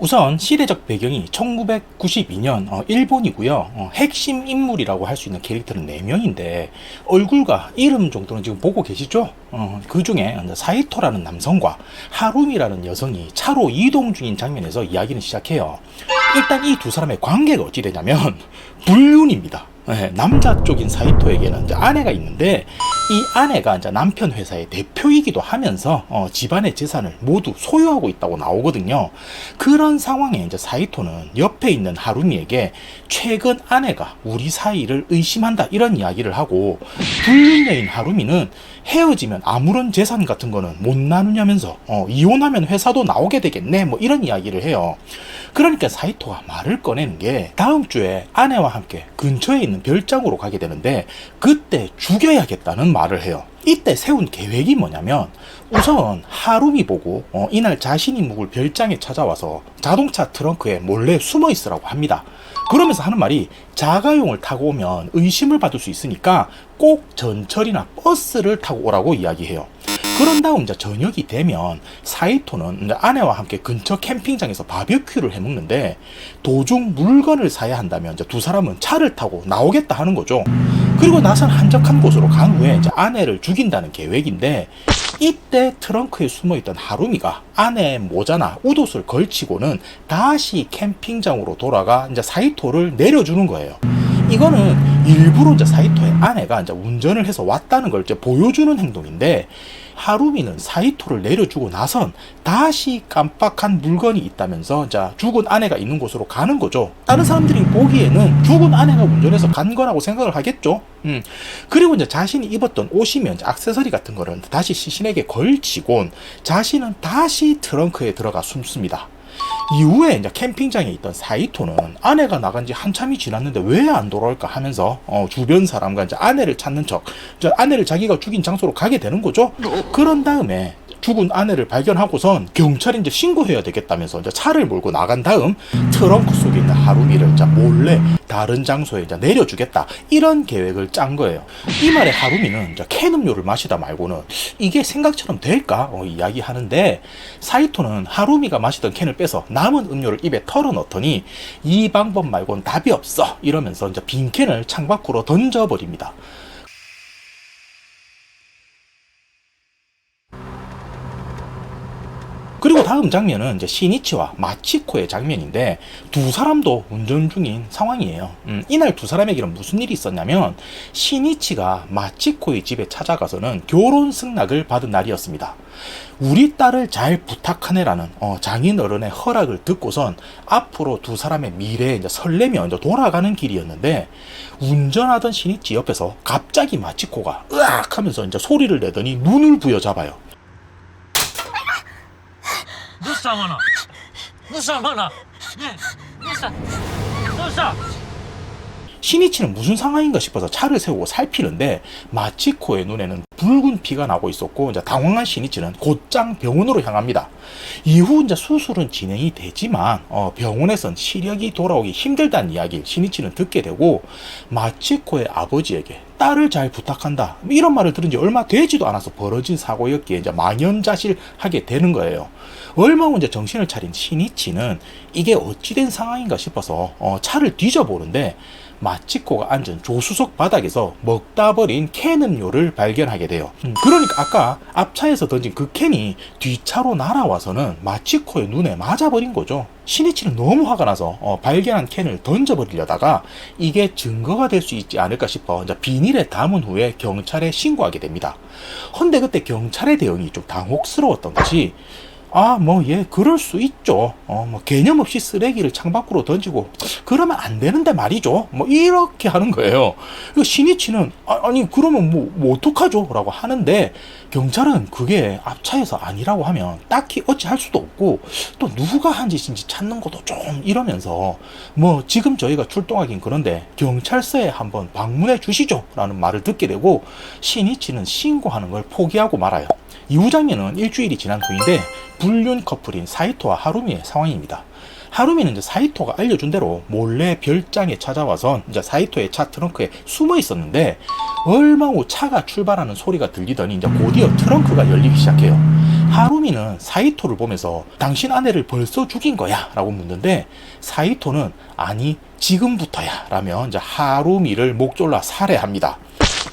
우선 시대적 배경이 1992년 일본이고요. 핵심 인물이라고 할 수 있는 캐릭터는 4명인데 얼굴과 이름 정도는 지금 보고 계시죠? 그 중에 사이토라는 남성과 하루미라는 여성이 차로 이동 중인 장면에서 이야기는 시작해요. 일단 이 두 사람의 관계가 어찌 되냐면 불륜입니다. 네, 남자 쪽인 사이토에게는 이제 아내가 있는데 이 아내가 이제 남편 회사의 대표이기도 하면서 집안의 재산을 모두 소유하고 있다고 나오거든요. 그런 상황에 이제 사이토는 옆에 있는 하루미에게 최근 아내가 우리 사이를 의심한다 이런 이야기를 하고, 불륜녀인 하루미는 헤어지면 아무런 재산 같은 거는 못 나누냐면서 이혼하면 회사도 나오게 되겠네 뭐 이런 이야기를 해요. 그러니까 사이토가 말을 꺼내는 게 다음 주에 아내와 함께 근처에 있는 별장으로 가게 되는데 그때 죽여야겠다는 말을 해요. 이때 세운 계획이 뭐냐면, 우선 하루미 보고 이날 자신이 묵을 별장에 찾아와서 자동차 트렁크에 몰래 숨어 있으라고 합니다. 그러면서 하는 말이, 자가용을 타고 오면 의심을 받을 수 있으니까 꼭 전철이나 버스를 타고 오라고 이야기해요. 그런 다음 이제 저녁이 되면 사이토는 이제 아내와 함께 근처 캠핑장에서 바베큐를 해 먹는데, 도중 물건을 사야 한다면 이제 두 사람은 차를 타고 나오겠다 하는 거죠. 그리고 나선 한적한 곳으로 간 후에 이제 아내를 죽인다는 계획인데, 이때 트렁크에 숨어있던 하루미가 아내의 모자나 웃옷을 걸치고는 다시 캠핑장으로 돌아가 이제 사이토를 내려주는 거예요. 이거는 일부러 이제 사이토의 아내가 이제 운전을 해서 왔다는 걸 이제 보여주는 행동인데, 하루미는 사이토를 내려주고 나선 다시 깜빡한 물건이 있다면서 이제 죽은 아내가 있는 곳으로 가는 거죠. 다른 사람들이 보기에는 죽은 아내가 운전해서 간 거라고 생각을 하겠죠. 그리고 이제 자신이 입었던 옷이면 액세서리 같은 거를 다시 시신에게 걸치곤 자신은 다시 트렁크에 들어가 숨습니다. 이후에 이제 캠핑장에 있던 사이토는 아내가 나간 지 한참이 지났는데 왜 안 돌아올까 하면서 주변 사람과 이제 아내를 찾는 척, 아내를 자기가 죽인 장소로 가게 되는 거죠. 그런 다음에 죽은 아내를 발견하고선 경찰에 이제 신고해야 되겠다면서 이제 차를 몰고 나간 다음 트렁크 속에 있는 하루미를 이제 몰래 다른 장소에 이제 내려주겠다 이런 계획을 짠 거예요. 이 말에 하루미는 이제 캔 음료를 마시다 말고는 이게 생각처럼 될까 이야기하는데, 사이토는 하루미가 마시던 캔을 빼서 남은 음료를 입에 털어 넣더니 이 방법 말고는 답이 없어 이러면서 이제 빈 캔을 창밖으로 던져버립니다. 그리고 다음 장면은 이제 시니치와 마치코의 장면인데, 두 사람도 운전 중인 상황이에요. 이날 두 사람에게는 무슨 일이 있었냐면, 시니치가 마치코의 집에 찾아가서는 결혼 승낙을 받은 날이었습니다. 우리 딸을 잘 부탁하네라는 장인 어른의 허락을 듣고선 앞으로 두 사람의 미래에 이제 설레며 이제 돌아가는 길이었는데, 운전하던 시니치 옆에서 갑자기 마치코가 으악 하면서 이제 소리를 내더니 눈을 부여잡아요. どうしたマナどうしたマナねえどうしたどうした 시니치는 무슨 상황인가 싶어서 차를 세우고 살피는데, 마치코의 눈에는 붉은 피가 나고 있었고, 이제 당황한 시니치는 곧장 병원으로 향합니다. 이후 이제 수술은 진행이 되지만 병원에선 시력이 돌아오기 힘들다는 이야기를 시니치는 듣게 되고, 마치코의 아버지에게 딸을 잘 부탁한다 이런 말을 들은 지 얼마 되지도 않아서 벌어진 사고였기에 이제 망연자실하게 되는 거예요. 얼마 후 이제 정신을 차린 시니치는 이게 어찌된 상황인가 싶어서 차를 뒤져보는데, 마치코가 앉은 조수석 바닥에서 먹다 버린 캔 음료를 발견하게 돼요. 그러니까 아까 앞차에서 던진 그 캔이 뒷차로 날아와서는 마치코의 눈에 맞아버린 거죠. 시니치는 너무 화가 나서 발견한 캔을 던져버리려다가 이게 증거가 될 수 있지 않을까 싶어 이제 비닐에 담은 후에 경찰에 신고하게 됩니다. 헌데 그때 경찰의 대응이 좀 당혹스러웠던 것이, 그럴 수 있죠. 개념 없이 쓰레기를 창밖으로 던지고 그러면 안 되는데 말이죠. 이렇게 하는 거예요. 시니치는 아니 그러면 뭐 어떡하죠? 라고 하는데, 경찰은 그게 앞차에서 아니라고 하면 딱히 어찌할 수도 없고 또 누가 한 짓인지 찾는 것도 좀 이러면서 지금 저희가 출동하긴 그런데 경찰서에 한번 방문해 주시죠 라는 말을 듣게 되고, 시니치는 신고하는 걸 포기하고 말아요. 이후 장면은 일주일이 지난 후인데, 불륜 커플인 사이토와 하루미의 상황입니다. 하루미는 이제 사이토가 알려준 대로 몰래 별장에 찾아와서 이제 사이토의 차 트렁크에 숨어 있었는데, 얼마 후 차가 출발하는 소리가 들리더니 이제 곧이어 트렁크가 열리기 시작해요. 하루미 하루미는 사이토를 보면서 당신 아내를 벌써 죽인 거야 라고 묻는데, 사이토는 아니 지금부터야 라며 이제 하루미를 목 졸라 살해합니다.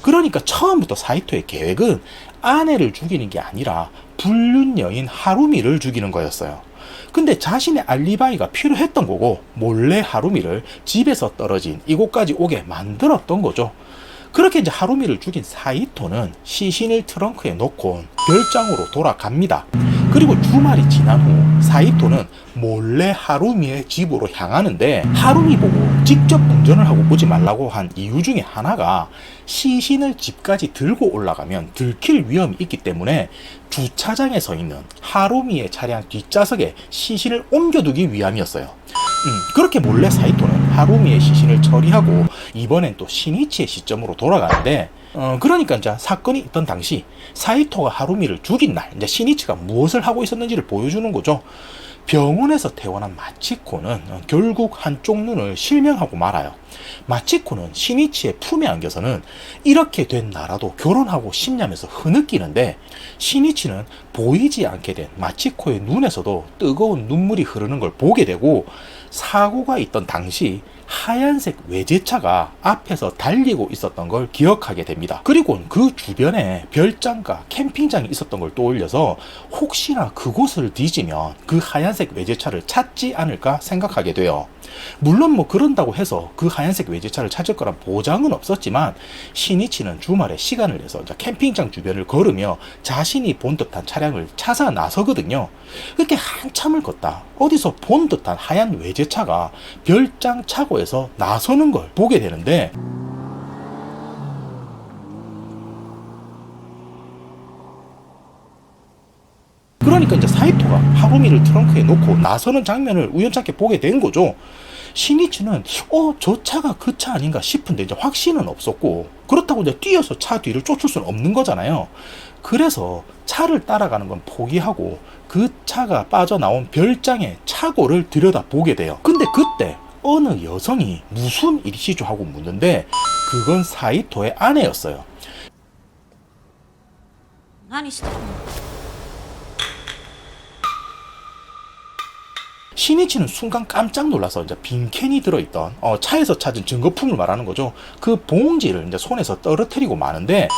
그러니까 처음부터 사이토의 계획은 아내를 죽이는 게 아니라 불륜 여인 하루미를 죽이는 거였어요. 근데 자신의 알리바이가 필요했던 거고 몰래 하루미를 집에서 떨어진 이곳까지 오게 만들었던 거죠. 그렇게 이제 하루미를 죽인 사이토는 시신을 트렁크에 넣고 별장으로 돌아갑니다. 그리고 주말이 지난 후 사이토는 몰래 하루미의 집으로 향하는데, 하루미 보고 직접 운전을 하고 오지 말라고 한 이유 중에 하나가 시신을 집까지 들고 올라가면 들킬 위험이 있기 때문에 주차장에 서 있는 하루미의 차량 뒷좌석에 시신을 옮겨두기 위함이었어요. 그렇게 몰래 사이토는 하루미의 시신을 처리하고 이번엔 또 시니치의 시점으로 돌아가는데, 그러니까 이제 사건이 있던 당시 사이토가 하루미를 죽인 날 이제 시니치가 무엇을 하고 있었는지를 보여주는 거죠. 병원에서 퇴원한 마치코는 결국 한쪽 눈을 실명하고 말아요. 마치코는 시니치의 품에 안겨서는 이렇게 된 나라도 결혼하고 싶냐면서 흐느끼는데, 시니치는 보이지 않게 된 마치코의 눈에서도 뜨거운 눈물이 흐르는 걸 보게 되고, 사고가 있던 당시 하얀색 외제차가 앞에서 달리고 있었던 걸 기억하게 됩니다. 그리고 그 주변에 별장과 캠핑장이 있었던 걸 떠올려서 혹시나 그곳을 뒤지면 그 하얀색 외제차를 찾지 않을까 생각하게 돼요. 물론 뭐 그런다고 해서 그 하얀색 외제차를 찾을 거란 보장은 없었지만, 시니치는 주말에 시간을 내서 캠핑장 주변을 걸으며 자신이 본 듯한 차량을 찾아 나서거든요. 그렇게 한참을 걷다 어디서 본 듯한 하얀 외제차가 별장 차고에서 나서는 걸 보게 되는데, 그러니까 이제 사이토가 하루미를 트렁크에 놓고 나서는 장면을 우연찮게 보게 된 거죠. 시니치는 저 차가 그 차 아닌가 싶은데 이제 확신은 없었고, 그렇다고 이제 뛰어서 차 뒤를 쫓을 수는 없는 거잖아요. 그래서 차를 따라가는 건 포기하고 그 차가 빠져나온 별장의 차고를 들여다보게 돼요. 근데 그때 어느 여성이 무슨 일이시죠 하고 묻는데, 그건 사이토의 아내였어요. 何してるの 시니치는 순간 깜짝 놀라서 이제 빈캔이 들어있던 차에서 찾은 증거품을 말하는 거죠. 그 봉지를 이제 손에서 떨어뜨리고 마는데,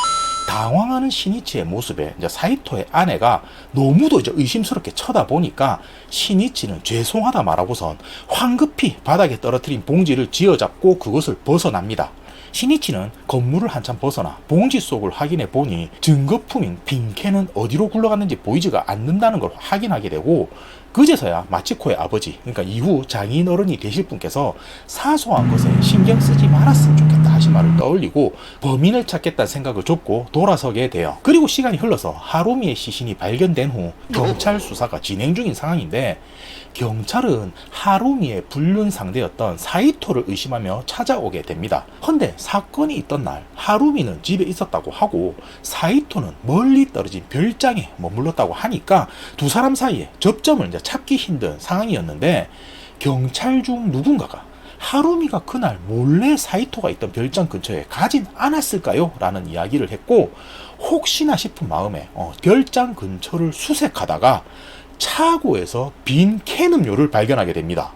당황하는 시니치의 모습에 이제 사이토의 아내가 너무도 이제 의심스럽게 쳐다보니까 시니치는 죄송하다 말하고선 황급히 바닥에 떨어뜨린 봉지를 쥐어잡고 그것을 벗어납니다. 시니치는 건물을 한참 벗어나 봉지 속을 확인해 보니 증거품인 빈캔은 어디로 굴러갔는지 보이지가 않는다는 걸 확인하게 되고, 그제서야 마치코의 아버지, 그러니까 이후 장인 어른이 되실 분께서 사소한 것에 신경 쓰지 말았으면 좋겠다 하신 말을 떠올리고 범인을 찾겠다는 생각을 줬고 돌아서게 돼요. 그리고 시간이 흘러서 하루미의 시신이 발견된 후 경찰 수사가 진행 중인 상황인데, 경찰은 하루미의 불륜 상대였던 사이토를 의심하며 찾아오게 됩니다. 헌데 사건이 있던 날 하루미는 집에 있었다고 하고 사이토는 멀리 떨어진 별장에 머물렀다고 하니까 두 사람 사이에 접점을 이제 찾기 힘든 상황이었는데, 경찰 중 누군가가 하루미가 그날 몰래 사이토가 있던 별장 근처에 가진 않았을까요? 라는 이야기를 했고, 혹시나 싶은 마음에 별장 근처를 수색하다가 차고에서 빈 캔 음료를 발견하게 됩니다.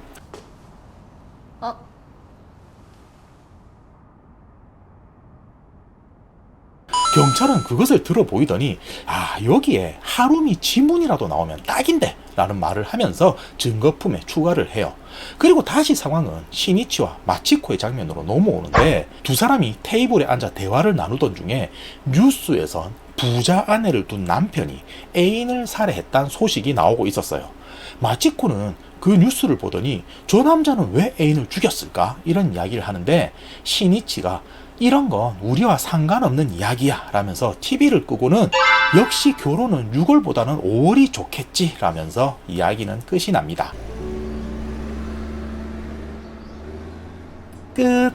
경찰은 그것을 들어보이더니 여기에 하루미 지문이라도 나오면 딱인데 라는 말을 하면서 증거품에 추가를 해요. 그리고 다시 상황은 시니치와 마치코의 장면으로 넘어오는데, 두 사람이 테이블에 앉아 대화를 나누던 중에 뉴스에선 부자 아내를 둔 남편이 애인을 살해했다는 소식이 나오고 있었어요. 마치코는 그 뉴스를 보더니 저 남자는 왜 애인을 죽였을까? 이런 이야기를 하는데, 시니치가 이런 건 우리와 상관없는 이야기야 라면서 TV를 끄고는 역시 결혼은 6월보다는 5월이 좋겠지 라면서 이야기는 끝이 납니다. 끝.